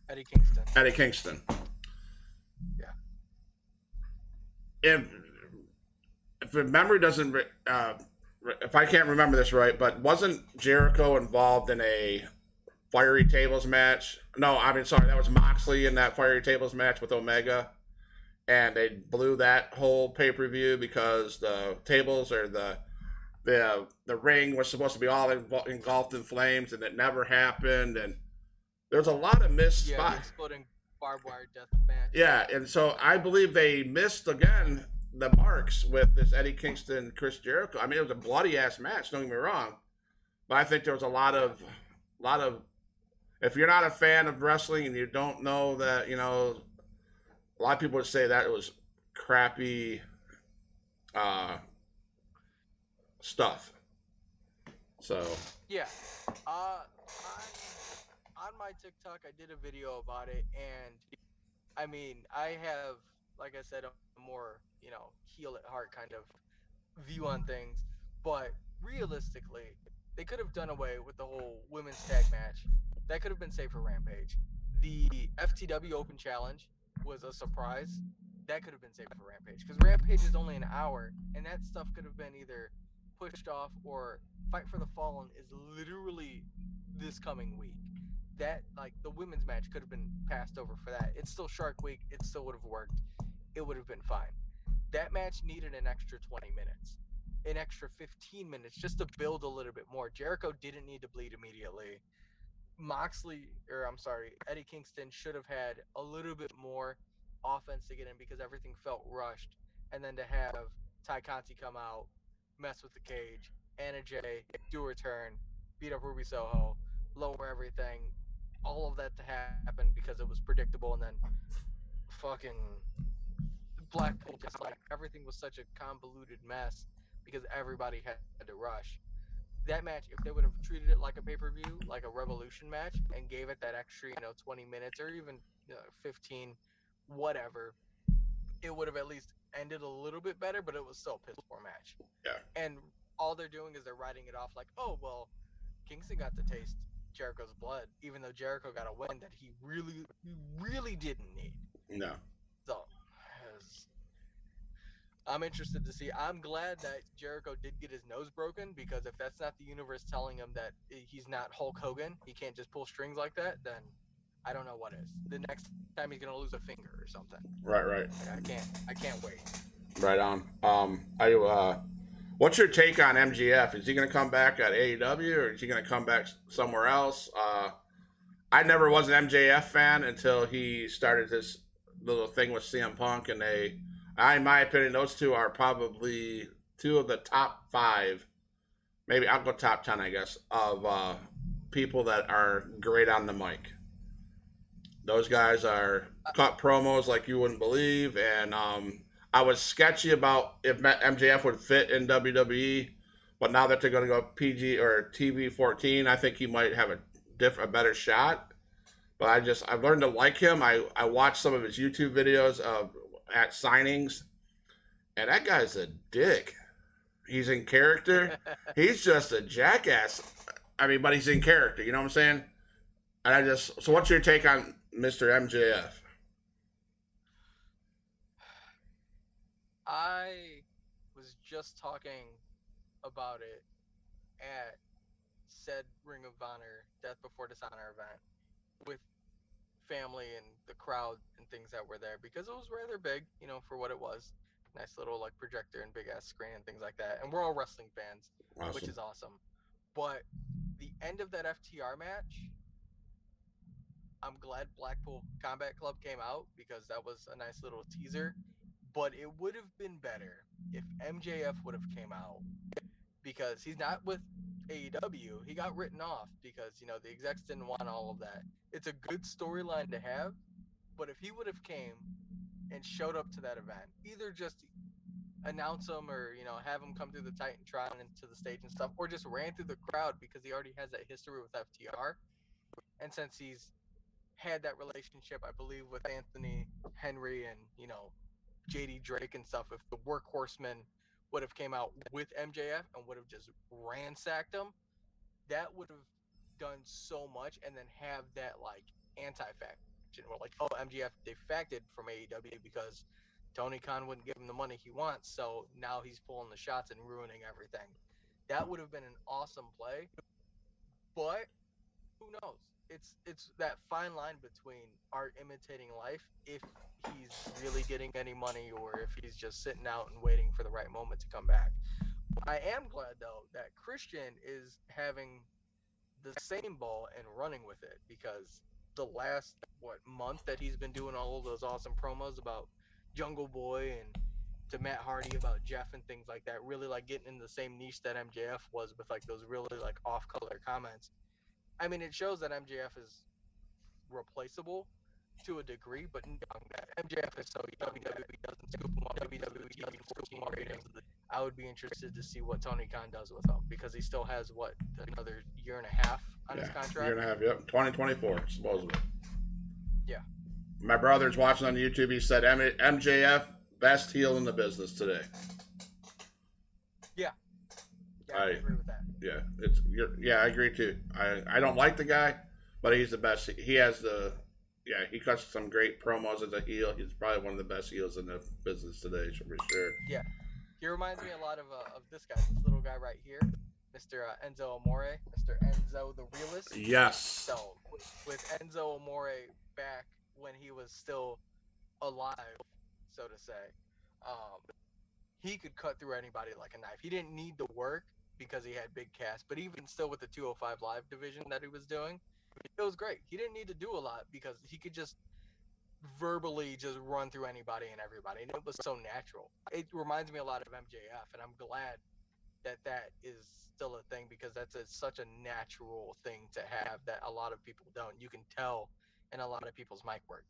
Eddie Kingston. Yeah. If memory doesn't, if I can't remember this right, but wasn't Jericho involved in a fiery tables match? No, sorry, that was Moxley in that fiery tables match with Omega. And they blew that whole pay-per-view because the tables or the ring was supposed to be all engulfed in flames, and it never happened. And there's a lot of missed spots. Yeah, exploding barbed wire death match. Yeah, and so I believe they missed again the marks with this Eddie Kingston, Chris Jericho. It was a bloody ass match. Don't get me wrong, but I think there was a lot of. If you're not a fan of wrestling and you don't know that, a lot of people would say that it was crappy stuff. So yeah, on my TikTok, I did a video about it, and I have, like I said, a more heel at heart kind of view on things, but realistically, they could have done away with the whole women's tag match. That could have been saved for Rampage. The FTW Open Challenge was a surprise. That could have been saved for Rampage, because Rampage is only an hour, and that stuff could have been either pushed off, or Fight for the Fallen is literally this coming week. That, like, the women's match could have been passed over for that. It's still Shark Week. It still would have worked. It would have been fine. That match needed an extra 20 minutes, an extra 15 minutes just to build a little bit more. Jericho didn't need to bleed immediately. Eddie Kingston should have had a little bit more offense to get in, because everything felt rushed. And then to have Ty Conti come out, mess with the cage, Anna Jay do her turn, beat up Ruby Soho, lower everything, all of that to happen because it was predictable, and then fucking Blackpool, just like everything was such a convoluted mess because everybody had to rush. That match, if they would have treated it like a pay-per-view, like a Revolution match, and gave it that extra, 20 minutes or even 15, whatever, it would have at least ended a little bit better, but it was still a piss poor match. Yeah. And all they're doing is they're writing it off like, oh, well, Kingston got to taste Jericho's blood, even though Jericho got a win that he really didn't need. No. So, I'm interested to see. I'm glad that Jericho did get his nose broken, because if that's not the universe telling him that he's not Hulk Hogan, he can't just pull strings like that, then I don't know what is. The next time he's gonna lose a finger or something. Right. I can't wait. Right on. What's your take on MGF? Is he gonna come back at AEW, or is he gonna come back somewhere else? I never was an MJF fan until he started his little thing with CM Punk, and in my opinion, those two are probably two of the top five, maybe I'll go top 10, I guess, of people that are great on the mic. Those guys are cut promos like you wouldn't believe, and I was sketchy about if MJF would fit in WWE, but now that they're going to go PG or TV 14, I think he might have a better shot. But I've learned to like him. I watched some of his YouTube videos at signings, and that guy's a dick. He's in character. He's just a jackass. I mean, but he's in character. You know what I'm saying? And so what's your take on Mr. MJF? I was just talking about it at said Ring of Honor Death Before Dishonor event with family and the crowd and things that were there, because it was rather big, for what it was. Nice little like projector and big ass screen and things like that. And we're all wrestling fans, Awesome. which is awesome. But the end of that FTR match, I'm glad Blackpool Combat Club came out, because that was a nice little teaser. But it would have been better if MJF would have came out, because he's not with AEW. He got written off because, the execs didn't want all of that. It's a good storyline to have, but if he would have came and showed up to that event, either just announce him or, have him come through the Titantron into the stage and stuff, or just ran through the crowd, because he already has that history with FTR. And since he's had that relationship, I believe, with Anthony Henry and, JD Drake and stuff, if the Workhorsemen would have came out with MJF and would have just ransacked him, that would have done so much. And then have that like anti-faction, or like, oh, MJF defected from AEW because Tony Khan wouldn't give him the money he wants, so now he's pulling the shots and ruining everything. That would have been an awesome play. But who knows? It's that fine line between art imitating life, if he's really getting any money or if he's just sitting out and waiting for the right moment to come back. I am glad, though, that Christian is having the same ball and running with it, because the last, month that he's been doing all of those awesome promos about Jungle Boy and to Matt Hardy about Jeff and things like that, really like getting in the same niche that MJF was, with like those really like off-color comments. I mean, it shows that MJF is replaceable to a degree, but MJF is so young. WWE doesn't scoop him up. WWE doesn't scoop him up ratings. I would be interested to see what Tony Khan does with him, because he still has another year and a half on his contract. Year and a half, yep. 2024, supposedly. Yeah. My brother's watching on YouTube. He said MJF best heel in the business today. Yeah, I agree with that. Yeah, I agree too. I don't like the guy, but he's the best. He cuts some great promos as a heel. He's probably one of the best heels in the business today, for sure. Yeah, he reminds me a lot of this guy, this little guy right here, Mr. Enzo Amore, Mr. Enzo the Realist. Yes. So with Enzo Amore back when he was still alive, so to say, he could cut through anybody like a knife. He didn't need to work because he had big cast, but even still with the 205 Live division that he was doing, it was great. He didn't need to do a lot because he could just verbally just run through anybody and everybody, and it was so natural. It reminds me a lot of MJF, and I'm glad that is still a thing, because that's such a natural thing to have that a lot of people don't. You can tell in a lot of people's mic work.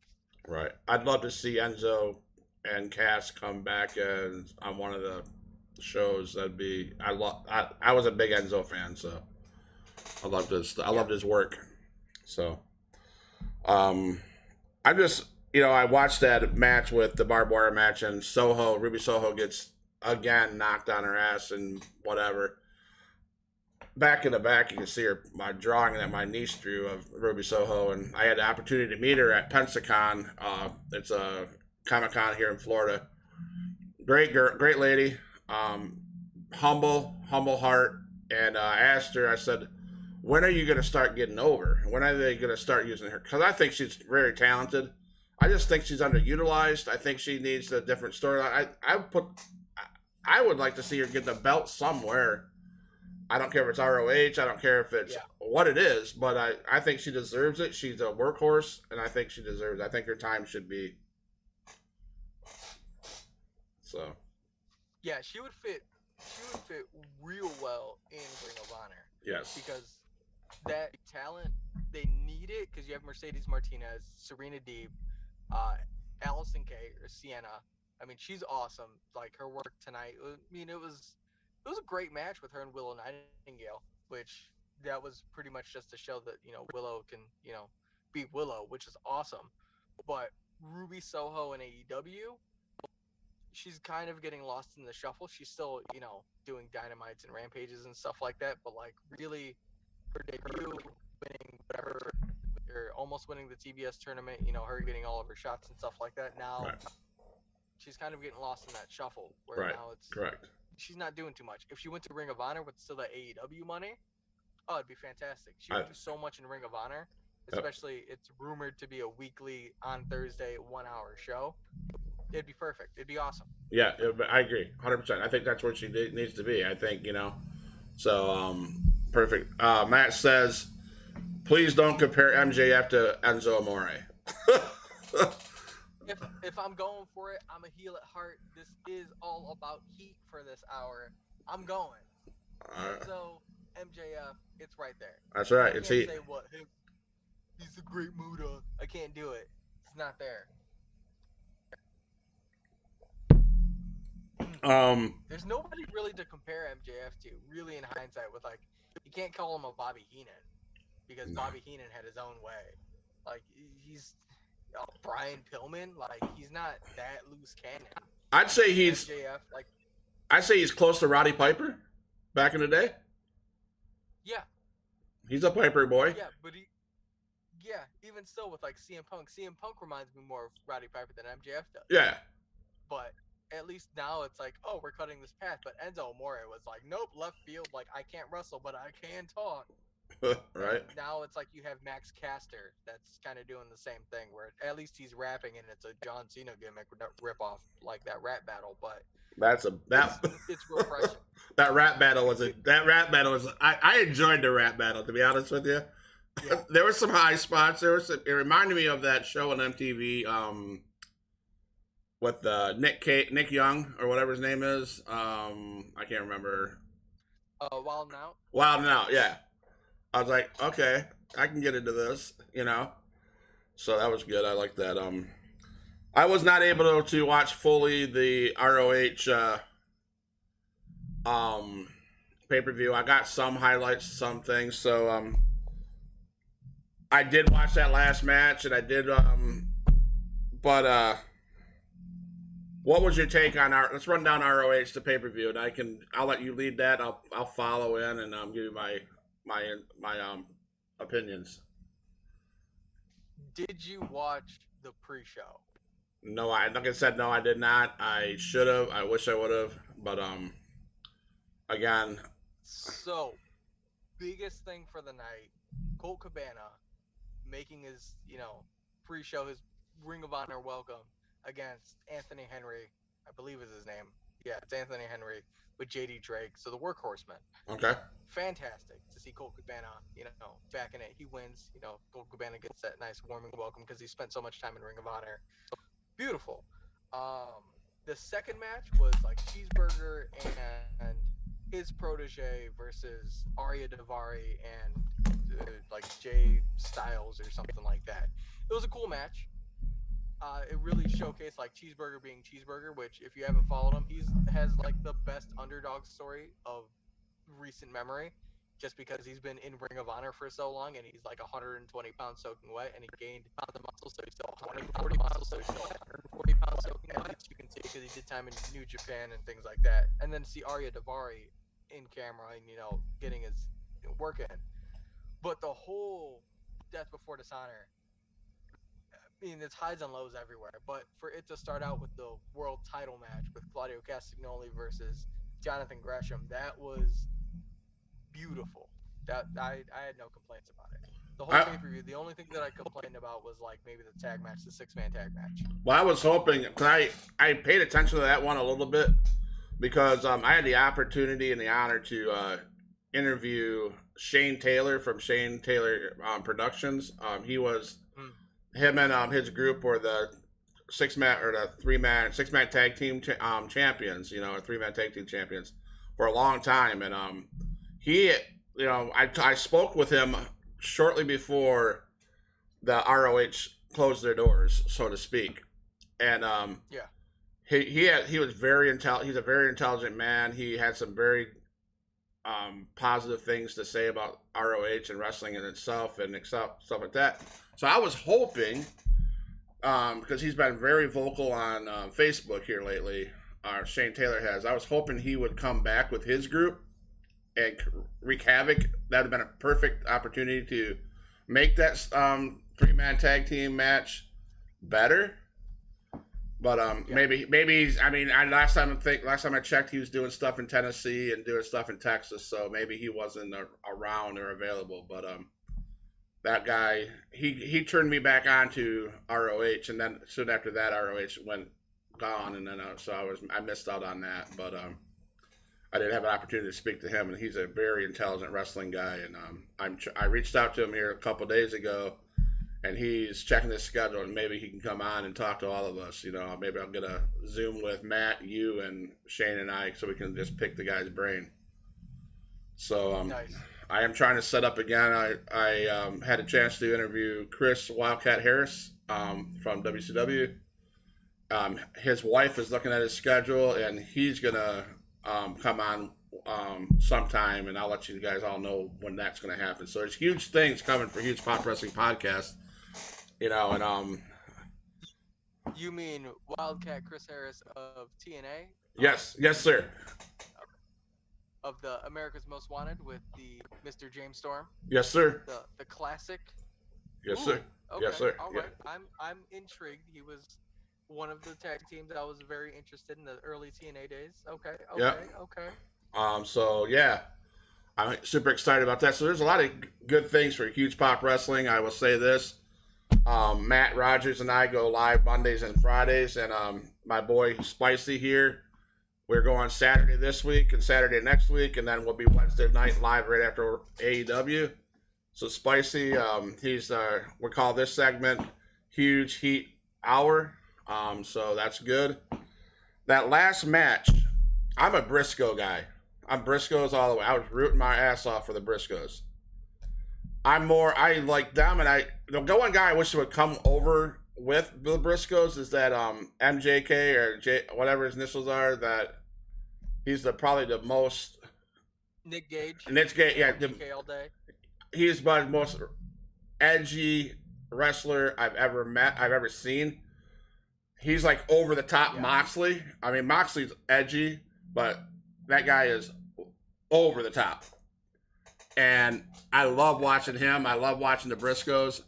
Right. I'd love to see Enzo and Cass come back on one of the shows. I was a big Enzo fan, so I loved his work. So I just, I watched that match with the barbed wire match, and Ruby Soho gets again knocked on her ass and whatever. Back in the back, you can see my drawing that my niece drew of Ruby Soho, and I had the opportunity to meet her at Pensacon. It's a Comic-Con here in Florida. Great girl, great lady, humble heart. And I asked her, I said, when are you going to start getting over? When are they going to start using her? Because I think she's very talented. I just think she's underutilized. I think she needs a different storyline. I would like to see her get the belt somewhere. I don't care if it's ROH. I don't care if it's what it is, but I think she deserves it. She's a workhorse, and I think she deserves it. I think her time should be. So. Yeah, she would fit real well in Ring of Honor. Yes. Because that talent, they need it because you have Mercedes Martinez, Serena Deeb, Allison Kay or Sienna. I mean, she's awesome. Like her work tonight. I mean, it was a great match with her and Willow Nightingale, which that was pretty much just to show that Willow can beat Willow, which is awesome. But Ruby Soho in AEW, she's kind of getting lost in the shuffle. She's still doing dynamites and rampages and stuff like that. But like really, her debut, winning whatever, or almost winning the TBS tournament, her getting all of her shots and stuff like that. Now she's kind of getting lost in that shuffle where now it's correct. She's not doing too much. If she went to Ring of Honor with still that AEW money, oh, it'd be fantastic. She would do so much in Ring of Honor, especially it's rumored to be a weekly on Thursday 1 hour show. It'd be perfect. It'd be awesome. Yeah, I agree, 100%. I think that's where she needs to be. I think so. Perfect. Matt says, please don't compare MJF to Enzo Amore. If I'm going for it, I'm a heel at heart. This is all about heat for this hour. I'm going. Enzo, MJF, it's right there. That's right. It's heat. Say what? He's a great Muda. I can't do it. It's not there. There's nobody really to compare MJF to, really in hindsight, with like, you can't call him a Bobby Heenan because Bobby Heenan had his own way. Like, he's Brian Pillman, like, he's not that loose cannon. I'd say he's MJF, like, I'd say he's close to Roddy Piper back in the day. Yeah. He's a Piper boy. Yeah, but even still with like CM Punk reminds me more of Roddy Piper than MJF does. Yeah. But at least now it's like, oh, we're cutting this path. But Enzo Amore was like, nope, left field. Like, I can't wrestle, but I can talk. Right. And now it's like you have Max Caster that's kind of doing the same thing, where at least he's rapping and it's a John Cena gimmick ripoff like that rap battle. But it's refreshing. That rap battle was I enjoyed the rap battle, to be honest with you. Yeah. There were some high spots. It reminded me of that show on MTV. With Nick Young or whatever his name is. I can't remember. Wild 'N Out? Wild 'N Out, yeah. I was like, okay, I can get into this, So that was good. I like that. I was not able to watch fully the ROH pay-per-view. I got some highlights, some things. So I did watch that last match, and I did what was your take on let's run down ROH the pay-per-view, and I'll let you lead that. I'll follow in and give you my opinions. Did you watch the pre-show? No, like I said, no, I did not. I should have. I wish I would have, but again. So, biggest thing for the night, Colt Cabana making his pre-show, his Ring of Honor welcome against Anthony Henry, I believe is his name. Yeah, it's Anthony Henry with JD Drake. So the Workhorsemen. Okay. Fantastic to see Colt Cabana, back in it. He wins. Colt Cabana gets that nice warming welcome because he spent so much time in Ring of Honor. Beautiful. The second match was like Cheeseburger and his protege versus Arya Daivari and like Jay Styles or something like that. It was a cool match. It really showcased like Cheeseburger being Cheeseburger, which if you haven't followed him, has like the best underdog story of recent memory, just because he's been in Ring of Honor for so long and he's like 120 pounds soaking wet, and he gained pounds of muscle, so he's still 140 pounds, so he's still 140 pounds soaking wet. You can see because he did time in New Japan and things like that, and then see Arya Daivari in camera and getting his work in. But the whole Death Before Dishonor, I mean, it's highs and lows everywhere, but for it to start out with the world title match with Claudio Castagnoli versus Jonathan Gresham, that was beautiful. That I had no complaints about it. The whole pay-per-view, the only thing that I complained about was like maybe the tag match, the 6-man tag match. Well, I was hoping, because I paid attention to that one a little bit, because I had the opportunity and the honor to interview Shane Taylor from Shane Taylor Productions. He was Mm. him and his group were the 6-man or the 3-man 6-man tag team champions. You know, 3-man tag team champions for a long time, and he, you know, I spoke with him shortly before the ROH closed their doors, so to speak, and Yeah. he was very intelligent. He's a very intelligent man. He had some very positive things to say about ROH and wrestling in itself and stuff like that. So I was hoping, because he's been very vocal on Facebook here lately, Shane Taylor has. I was hoping he would come back with his group and wreak havoc. That would have been a perfect opportunity to make that 3-man tag team match better. But maybe he's. I mean, last time I checked, he was doing stuff in Tennessee and doing stuff in Texas, so maybe he wasn't around or available. But that guy, he turned me back on to ROH, and then soon after that, ROH went gone, and then so I missed out on that. But I did have an opportunity to speak to him, and he's a very intelligent wrestling guy. And I reached out to him here a couple days ago, and he's checking his schedule, and maybe he can come on and talk to all of us. You know, maybe I'll get a Zoom with Matt, you, and Shane and I, so we can just pick the guy's brain. So Nice. I am trying to set up again. I had a chance to interview Chris Wildcat Harris from WCW. His wife is looking at his schedule, and he's gonna come on sometime, and I'll let you guys all know when that's going to happen. So there's huge things coming for Huge Pop Wrestling Podcast, you know, and You mean Wildcat Chris Harris of TNA? yes, sir. Of the America's Most Wanted with the Mr. James Storm, Yes, sir. the classic. Yes, Ooh, sir. Okay. Yes, sir. All Yeah. right. I'm intrigued. He was one of the tag teams I was very interested in the early TNA days. Okay. Yeah. Okay. So yeah, I'm super excited about that. So there's a lot of good things for Huge Pop Wrestling. I will say this: Matt Rogers and I go live Mondays and Fridays, and my boy Spicy here, we're going Saturday this week and Saturday next week, and then we'll be Wednesday night live right after AEW. So Spicy, we call this segment Huge Heat Hour. So that's good. That last match, I'm a Briscoe guy. I'm Briscoes all the way. I was rooting my ass off for the Briscoes. I like them, and the one guy I wish would come over with the Briscoes is that MJK or whatever his initials are. That he's probably the most Nick Gage. yeah. DK all day. He's the most edgy wrestler I've ever seen. He's like over the top Moxley. I mean, Moxley's edgy, but that guy is over the top. And I love watching him. I love watching the Briscoes.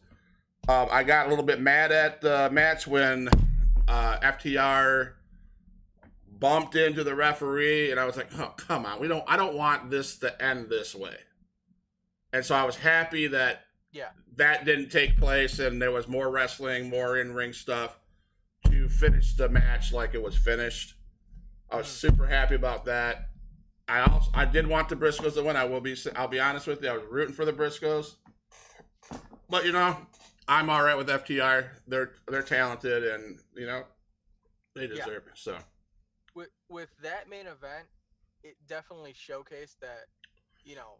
I got a little bit mad at the match when FTR bumped into the referee, and I was like, "Oh, come on! I don't want this to end this way." And so I was happy that that didn't take place, and there was more wrestling, more in-ring stuff to finish the match like it was finished. I was super happy about that. I did want the Briscoes to win. I'll be honest with you. I was rooting for the Briscoes, but you know, I'm all right with FTR. They're talented, and you know, they deserve it. So with that main event, it definitely showcased that, you know,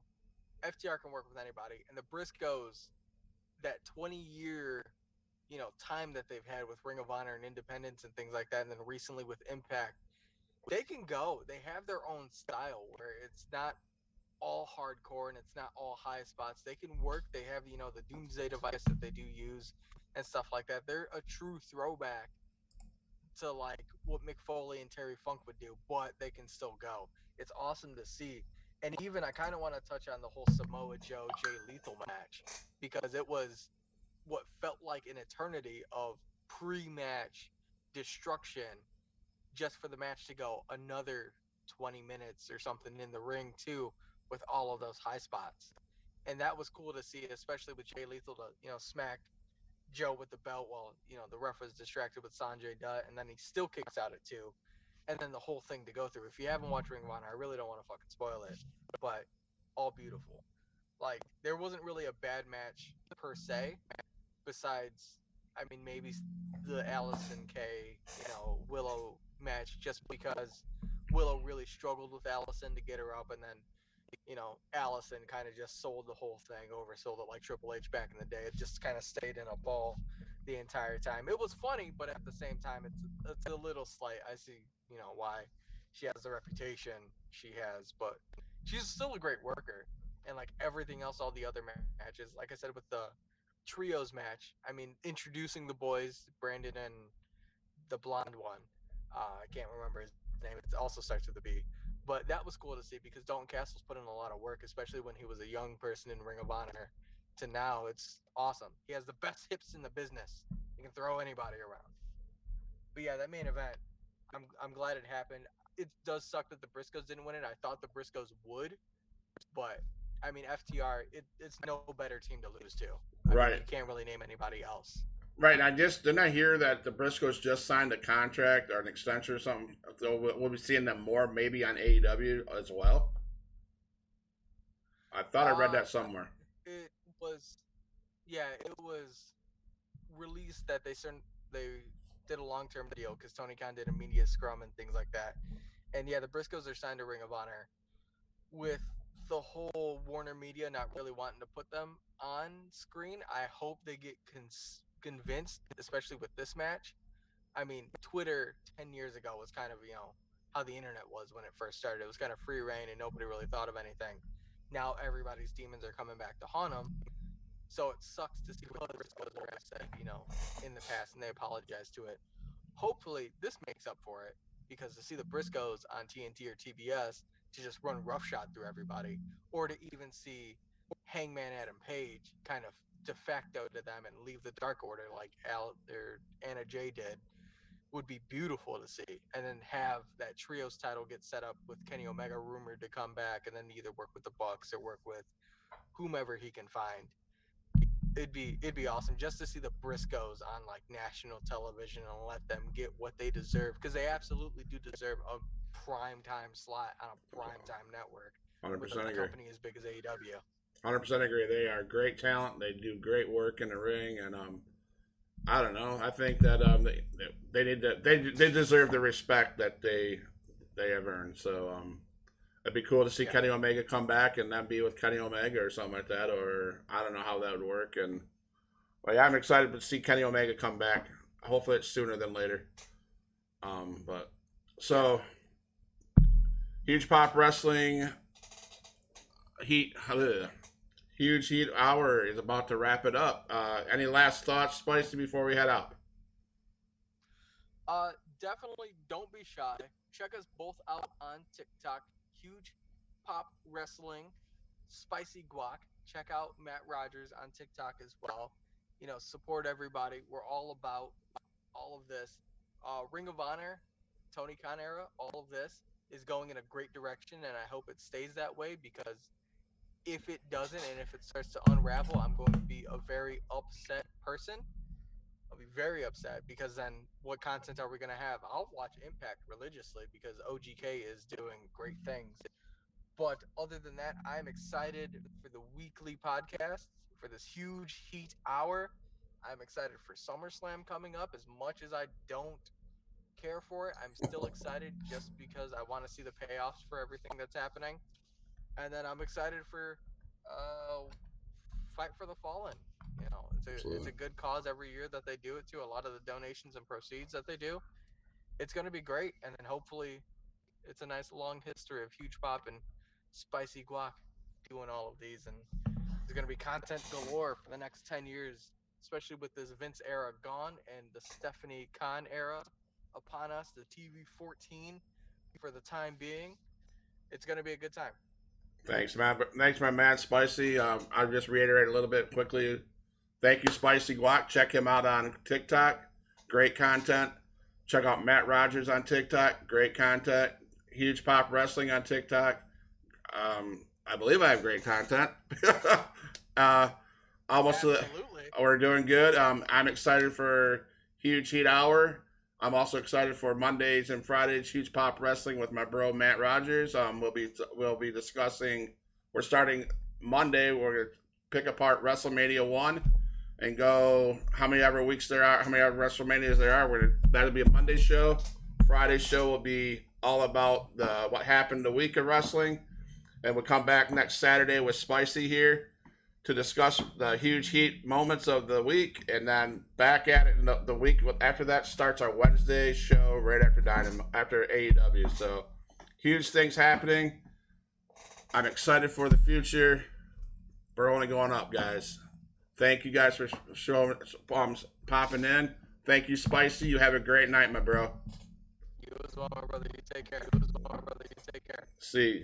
FTR can work with anybody, and the Briscoes, that 20-year, you know, time that they've had with Ring of Honor and Independence and things like that, and then recently with Impact, they can go. They have their own style where it's not all hardcore and it's not all high spots. They can work. They have, you know, the Doomsday device that they do use and stuff like that. They're a true throwback to like what Mick Foley and Terry Funk would do, but they can still go. It's awesome to see. And even I kind of want to touch on the whole Samoa Joe Jay Lethal match, because it was what felt like an eternity of pre-match destruction just for the match to go another 20 minutes or something in the ring too, with all of those high spots. And that was cool to see, especially with Jay Lethal to, you know, smack Joe with the belt while, you know, the ref was distracted with Sanjay Dutt, and then he still kicks out at 2. And then the whole thing to go through. If you haven't watched Ring of Honor, I really don't want to fucking spoil it, but all beautiful. Like there wasn't really a bad match per se, besides, I mean, maybe the Allison K, Willow match, just because Willow really struggled with Allison to get her up, and then Allison kind of just sold the whole thing, oversold it like Triple H back in the day. It just kind of stayed in a ball the entire time. It was funny, but at the same time, it's a little slight. I see, why she has the reputation she has, but she's still a great worker. And like everything else, all the other matches, like I said with the trios match, I mean, introducing the boys, Brandon and the blonde one. I can't remember his name. It also starts with a B. But that was cool to see because Dalton Castle's put in a lot of work, especially when he was a young person in Ring of Honor. To now, it's awesome. He has the best hips in the business. He can throw anybody around. But yeah, that main event, I'm glad it happened. It does suck that the Briscoes didn't win it. I thought the Briscoes would, but I mean FTR, it's no better team to lose to. I mean, you Right. can't really name anybody else. Right, and didn't I hear that the Briscoes just signed a contract or an extension or something. So we'll be seeing them more maybe on AEW as well. I thought I read that somewhere. It was, yeah, it was released that they did a long term deal because Tony Khan did a media scrum and things like that. And yeah, the Briscoes are signed to Ring of Honor with the whole Warner Media not really wanting to put them on screen. I hope they get convinced, especially with this match. I mean, Twitter 10 years ago was kind of, how the internet was when it first started. It was kind of free reign and nobody really thought of anything. Now everybody's demons are coming back to haunt them. So it sucks to see what the Briscoes are said, in the past, and they apologize to it. Hopefully, this makes up for it because to see the Briscoes on TNT or TBS to just run roughshod through everybody, or to even see Hangman Adam Page kind of de facto to them and leave the Dark Order like Al or Anna Jay did, would be beautiful to see. And then have that trios title get set up with Kenny Omega rumored to come back, and then either work with the Bucks or work with whomever he can find. It'd be awesome just to see the Briscoes on like national television and let them get what they deserve, because they absolutely do deserve a prime time slot on a prime time network with a 100% agree. company as big as AEW. 100% agree. They are great talent. They do great work in the ring, and I don't know. I think that they need to, they deserve the respect that they have earned. So it'd be cool to see Kenny Omega come back and then be with Kenny Omega or something like that, or I don't know how that would work. And well, yeah, I'm excited to see Kenny Omega come back. Hopefully, it's sooner than later. But so Huge Pop Wrestling Heat. Huge Heat Hour is about to wrap it up. Any last thoughts, Spicy, before we head out? Definitely don't be shy. Check us both out on TikTok. Huge Pop Wrestling, Spicy Guac. Check out Matt Rogers on TikTok as well. Support everybody. We're all about all of this. Ring of Honor, Tony Khan era, all of this is going in a great direction, and I hope it stays that way, because if it doesn't and if it starts to unravel, I'm going to be a very upset person. I'll be very upset, because then what content are we going to have? I'll watch Impact religiously because OGK is doing great things. But other than that, I'm excited for the weekly podcast, for this huge Heat Hour. I'm excited for SummerSlam coming up. As much as I don't care for it, I'm still excited just because I want to see the payoffs for everything that's happening. And then I'm excited for Fight for the Fallen. It's a good cause every year that they do it to. A lot of the donations and proceeds that they do, it's going to be great. And then hopefully it's a nice long history of Huge Pop and Spicy Guac doing all of these. And there's going to be content galore for the next 10 years, especially with this Vince era gone and the Stephanie Khan era upon us, the TV 14 for the time being. It's going to be a good time. Thanks, man. Thanks, my man, Spicy. I'll just reiterate a little bit quickly. Thank you, Spicy Guac. Check him out on TikTok. Great content. Check out Matt Rogers on TikTok. Great content. Huge Pop Wrestling on TikTok. I believe I have great content. Absolutely. We're doing good. I'm excited for Huge Heat Hour. I'm also excited for Mondays and Fridays Huge Pop Wrestling with my bro Matt Rogers. We'll be discussing we're starting Monday. We're going to pick apart WrestleMania 1 and go how many ever weeks there are, how many ever WrestleManias there are. That'll be a Monday show. Friday show will be all about what happened the week of wrestling. And we'll come back next Saturday with Spicy here to discuss the huge heat moments of the week. And then back at it the week after that starts our Wednesday show right after AEW. So huge things happening. I'm excited for the future. We're only going up, guys. Thank you guys for popping in. Thank you, Spicy. You have a great night, my bro. You as well, my brother. You take care. You as well, my brother. You take care. See.